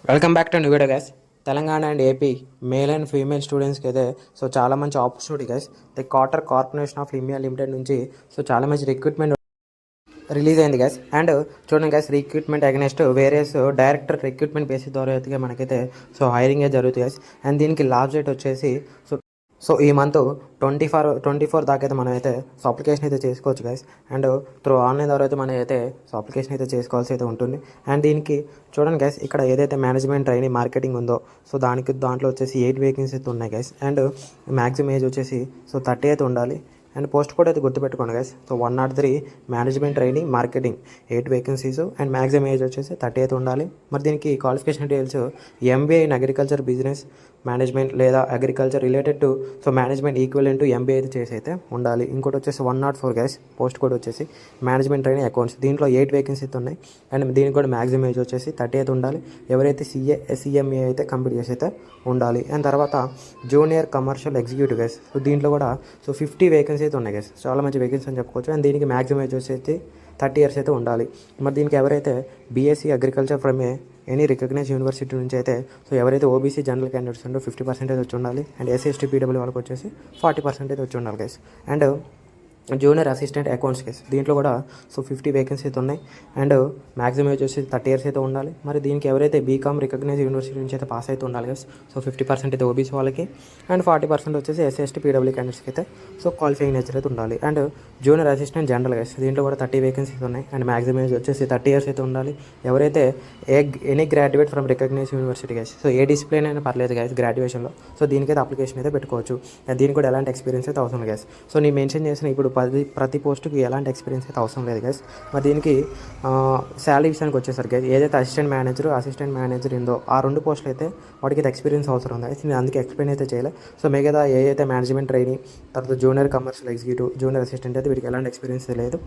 Welcome back to new video guys. Telangana and AP male and female స్టూడెంట్స్కి అయితే చాలా మంచి opportunity guys. The Carter corporation of India limited నుంచి చాలా మంచి రిక్రూట్మెంట్ రిలీజ్ అయింది గైస్. అండ్ చూడండి guys, recruitment against various director recruitment basis ద్వారా అయితే మనకైతే హైరింగ్ జరుగుతుంది గైస్. అండ్ దీనికి లాస్ట్ డేట్ వచ్చేసి ఈ మంత్ 24 దాకా అయితే మనం అయితే అప్లికేషన్ అయితే చేసుకోవచ్చు గైస్. అండ్ త్రూ ఆన్లైన్ ద్వారా అయితే మనం అయితే అప్లికేషన్ అయితే చేసుకోవాల్సి అయితే ఉంటుంది. అండ్ దీనికి చూడండి గైస్, ఇక్కడ ఏదైతే మేనేజ్మెంట్ ట్రైనింగ్ మార్కెటింగ్ ఉందో దాంట్లో వచ్చేసి 8 వేకెన్సీ అయితే ఉన్నాయి గైస్. అండ్ మ్యాక్సిమం ఏజ్ వచ్చేసి 30 అయితే ఉండాలి. అండ్ పోస్ట్ కూడా అయితే గుర్తుపెట్టుకోండి guys. 103 management training marketing 8 vacancies and maximum age వచ్చేసి 30 అయితే ఉండాలి. మరి దీనికి qualification details MBA in agriculture business management లేదా agriculture related to management equivalent to MBA అయితే చేసి అయితే ఉండాలి. ఇంకోటి వచ్చేసి 104 గైస్. పోస్ట్ కోడ్ వచ్చేసి మేనేజ్మెంట్ ట్రైనింగ్ అకౌంట్స్. దీంట్లో 8 వేకెన్సీ అయితే ఉన్నాయి. అండ్ దీనికి కూడా మ్యాక్సిమం ఏజ్ వచ్చేసి 30 అయితే ఉండాలి. ఎవరైతే సిఎంఏ అయితే కంప్లీట్ చేసి అయితే ఉండాలి. అండ్ తర్వాత జూనియర్ కమర్షియల్ ఎగ్జిక్యూటివ్ గైస్. దీంట్లో కూడా 50 వేకెన్సీ అయితే ఉన్నాయి గైస్. చాలా మంచి వేకెన్సీ అని చెప్పుకోవచ్చు. అండ్ దీనికి మ్యాక్సిమం ఏజ్ వచ్చేసి 30 ఇయర్స్ అయితే ఉండాలి. మరి దీనికి ఎవరైతే BSc agriculture from any recognise university నుంచి అయితే ఎవరైతే ఓబీసీ జనరల్ క్యాండిడేట్స్ ఉందో 50% వచ్చి ఉండాలి. అండ్ ఎస్సీ ఎస్టీ పీడబ్ల్యూ వాళ్ళకి వచ్చేసి 40% వచ్చి ఉండాలి guys. And junior assistant accounts case దీంట్లో కూడా 50 వేకెన్సీ అయితే ఉన్నాయి. అండ్ మ్యాక్సిమం వచ్చేసి 30 ఇయర్స్ అయితే ఉండాలి. మరి దీనికి ఎవరైతే బీకామ్ రికగ్నైజ్ యూనివర్సిటీ నుంచి అయితే పాస్ అయితే ఉండాలి గైస్. 50% అయితే ఓబీసీ వాళ్ళకి అండ్ 40% వచ్చేసి ఎస్సీ ఎస్టీ పీడబ్ల్యూ క్యాండిడేట్స్కి అయితే క్వాలిఫైయింగ్ నేచర్ అయితే ఉండాలి. And junior assistant general guys. దీంట్లో కూడా 30 వేకెన్సీస్ ఉన్నాయి. అండ్ మ్యాక్సిమం ఏజ్ వచ్చేసి 30 ఇయర్స్ అయితే ఉండాలి. ఎవరైతే any graduate from recognise university guys. ఏ డిసిప్లిన్ అయినా పర్లేదు గైస్ గ్రాడ్యుయేషన్లో. దీనికైతే అప్లికేషన్ అయితే పెట్టుకోవచ్చు. అండ్ దీనికి కూడా ఎలాంటి ఎక్స్పీరియన్స్ అయితే అవసరం గైస్. నేను మెన్షన్ చేసిన ఇప్పుడు ప్రతి పోస్టుకి ఎలాంటి ఎక్స్పీరియన్స్ అయితే అవసరం లేదు గైస్. మరి దీనికి శాలరీ విషయానికి వచ్చేసరికి గైస్, ఏదైతే అసిస్టెంట్ మేనేజర్ ఉందో ఆ 2 పోస్టులు అయితే వాటికి అయితే ఎక్స్పీరియన్స్ అవసరం ఉంది గైస్. నేను అందుకే ఎక్స్ప్లెయిన్ అయితే చేయలేదు. మిగతా ఏదైతే మేనేజ్మెంట్ ట్రైనింగ్, తర్వాత junior commercial executive, junior assistant అయితే వీటికి ఎలాంటి ఎక్స్పీరియన్స్ లేదు.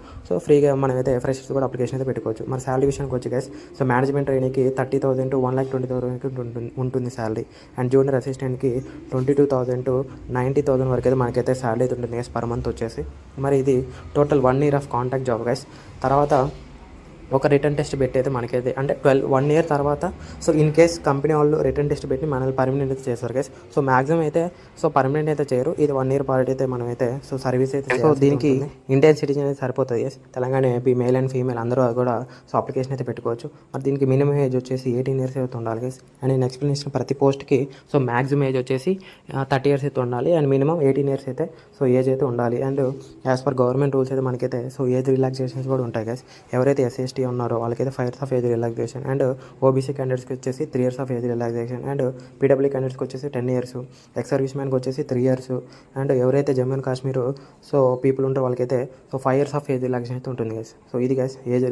ఫ్రీగా మనం అయితే ఫ్రెషర్స్ కూడా అప్లికేషన్ అయితే పెట్టుకోవచ్చు. మరి శాలరీ విషయానికి వచ్చి గైస్, మేనేజ్మెంట్ ట్రైనింగ్కి 30,000 to 1,20,000 ఉంటుంది శాలరీ. అండ్ జూనియర్ అసిస్టెంట్కి 22,000 to 90,000 వరకు అయితే మనకైతే శాలరీ అయితే ఉంటుంది గైస్ పర్ మంత్ వచ్చేసి. మరి ఇది total 1 year of contact job guys. తర్వాత ఒక రిటర్న్ టెస్ట్ పెట్టి అయితే మనకైతే అంటే 1 year తర్వాత ఇన్ కేస్ కంపెనీ వాళ్ళు రిటర్న్ టెస్ట్ పెట్టి మనల్ని పర్మనెంట్ అయితే చేస్తారు గైస్. మ్యాక్సిమం అయితే పర్మనెంట్ అయితే చేయరు. ఇది 1 year పార్టీ అయితే మనమైతే సర్వీస్ అయితే దీనికి ఇండియన్ సిటిజన్ అయితే సరిపోతుంది guys. Telangana AP male and female అందరూ కూడా అప్లికేషన్ అయితే పెట్టుకోవచ్చు. మరి దీనికి మినిమం ఏజ్ వచ్చేసి 18 years అయితే ఉండాలి గైస్. అండ్ నేను ఎక్స్ప్లెయిన్ చేసిన ప్రతి పోస్ట్కి మ్యాక్సిమం ఏజ్ వచ్చేసి 30 years అయితే ఉండాలి. అండ్ మినిమం 18 years అయితే ఏజ్ అయితే ఉండాలి. And as per government rules అయితే మనకైతే ఏజ్ రిలాక్సేషన్స్ కూడా ఉంటాయి గైస్. ఎవరైతే ఎస్సీ ఉన్నారో వాళ్ళకైతే 5 years of age relaxation. And OBC క్యాండిడేట్స్కి వచ్చేసి 3 years of age relaxation. And PW క్యాండిడేట్స్కి వచ్చేసి 10 years. ఎక్స్ సర్వీస్ మ్యాన్కి వచ్చేసి 3 years. అండ్ ఎవరైతే జమ్మూ అండ్ కాశ్మీర్ పీపుల్ ఉంటారో వాళ్ళకైతే 5 years ఆఫ్ ఏజ్ రిలాక్సేషన్ అయితే ఉంటుంది గైస్. ఇది గైస్ ఏజ్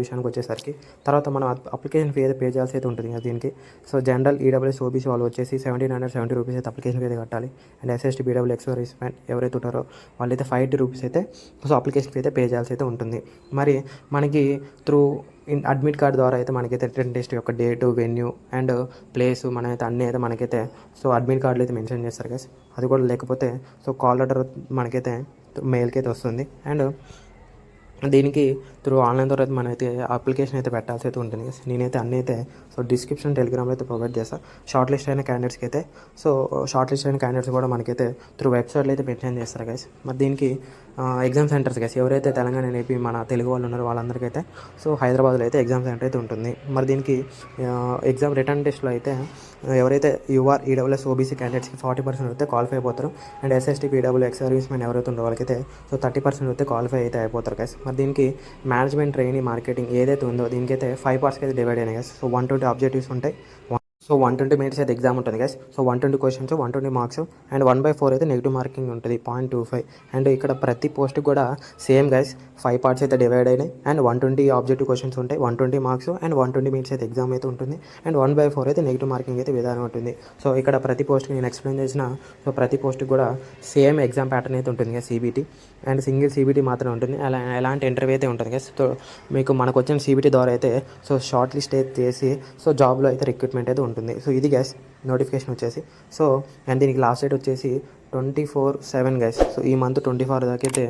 విషయానికి వచ్చేసరికి. తర్వాత మనం అప్లికేషన్ ఫీ అయితే పే చేయాల్సి అయితే ఉంటుంది కదా దీనికి. జనరల్ ఈడబ్ల్యూఎస్ ఓబీసీ వాళ్ళు వచ్చేసి 1,770 రూపీస్ అయితే అప్లికేషన్ ఫీ అయితే కట్టాలి. And SST PW ex service man ఎవరైతే ఉంటారో వాళ్ళైతే 580 రూపీస్ అయితే అప్లికేషన్ ఫీ అయితే పే చేయాల్సి అయితే ఉంటుంది. మరి మనకి త్రూ అడ్మిట్ కార్డ్ ద్వారా అయితే మనకైతే రిటర్న్ టెస్ట్ యొక్క డేటు, వెన్యూ అండ్ ప్లేస్ మనమైతే అన్నీ అయితే మనకైతే అడ్మిట్ కార్డులో అయితే మెన్షన్ చేస్తారు గైస్. అది కూడా లేకపోతే కాల్ లెటర్ మనకైతే మెయిల్కి అయితే వస్తుంది. అండ్ దీనికి త్రూ ఆన్లైన్ ద్వారా అయితే మనమైతే అప్లికేషన్ అయితే పెట్టాల్సి అయితే ఉంటుంది. నేనైతే అన్నీ అయితే డిస్క్రిప్షన్ టెలిగ్రామ్లో అయితే ప్రొవైడ్ చేస్తాను. షార్ట్ లిస్ట్ అయిన క్యాండిడేట్స్కి అయితే షార్ట్ లిస్ట్ అయిన క్యాండిడేట్స్ కూడా మనకైతే త్రూ వెబ్సైట్లో అయితే మెన్షన్ చేస్తారు గైస్. మరి దీనికి ఎగ్జామ్ సెంటర్స్ గైస్, ఎవరైతే తెలంగాణ ఏపీ మన తెలుగు వాళ్ళు ఉన్నారో వాళ్ళందరికైతే హైదరాబాద్లో అయితే ఎగ్జామ్ సెంటర్ అయితే ఉంటుంది. మరి దీనికి ఎగ్జామ్ రిటర్న్ టెస్ట్లో అయితే ఎవరైతే యూఆర్ ఈడబ్ల్యూఎస్ ఓబీసీ క్యాండిడేట్స్కి 40% అయితే క్వాలిఫై అయిపోతారు. And SST PW ex service man ఎవరైతే ఉన్నారో వాళ్ళకైతే 30% అయితే క్వాలిఫై అయితే అయిపోతారు గైస్. మరి దీనికి మేనేజ్మెంట్ ట్రైనింగ్ మార్కెటింగ్ ఏదైతే ఉందో దీనికైతే 5 parts అయితే డివైడ్ అయినాయి గైస్. 120 ఆబ్జెక్టివ్స్ ఉంటాయి. 120 minutes అయితే ఎగ్జామ్ ఉంటుంది గైస్. 120 questions, 120 marks. అండ్ 1/4 అయితే నెగిటివ్ మార్కింగ్ ఉంటుంది 0.25. అండ్ ఇక్కడ ప్రతి పోస్ట్ కూడా సేమ్ గైస్ 5 parts అయితే డివైడ్ అయినాయి. అండ్ 120 ఆబ్జెక్టివ్ క్వశ్చన్స్ ఉంటాయి, 120 marks అండ్ 120 minutes అయితే ఎగ్జామ్ అయితే ఉంటుంది. అండ్ 1/4 అయితే నెగిటివ్ మార్కింగ్ అయితే విధానం ఉంటుంది. ఇక్కడ ప్రతి పోస్ట్కి నేను ఎక్స్ప్లెయిన్ చేసిన ప్రతి పోస్ట్కి కూడా సేమ్ ఎగ్జామ్ ప్యాటర్న్ అయితే ఉంటుంది guys. CBT and single CBT మాత్రమే ఉంటుంది. ఎలాంటి ఇంటర్వ్యూ అయితే ఉంటుంది గైస్. మీకు మనకు వచ్చిన సిబిటీ ద్వారా అయితే షార్ట్ లిస్ట్ అయితే చేసి జాబ్లో అయితే రిక్రూట్మెంట్ అయితే ఉంటుంది. ఇది గైస్ నోటిఫికేషన్ వచ్చేసి. అండ్ దీనికి లాస్ట్ డేట్ వచ్చేసి 24/7 గైస్. ఈ మంత్ 24 దాకా అయితే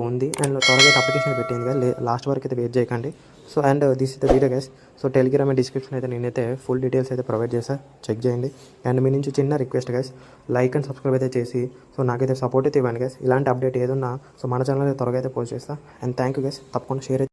ఉంది. అండ్ త్వరగా అయితే అప్లికేషన్ పెట్టింది కదా, లాస్ట్ వరకు అయితే వెయిట్ చేయకండి. So and this is the video guys. So Telegram description అయితే నేనైతే ఫుల్ డీటెయిల్స్ అయితే ప్రొవైడ్ చేస్తాను, చెక్ చేయండి. అండ్ మీ నుంచి చిన్న request guys, like and subscribe అయితే చేసి సో నాకైతే సపోర్ట్ అయితే ఇవ్వండి గైస్. ఇలాంటి అప్డేట్ ఏదన్నా సో మన ఛానల్ త్వరగా అయితే పోస్ట్ చేస్తాను. And thank you guys. తప్పకుండా షేర్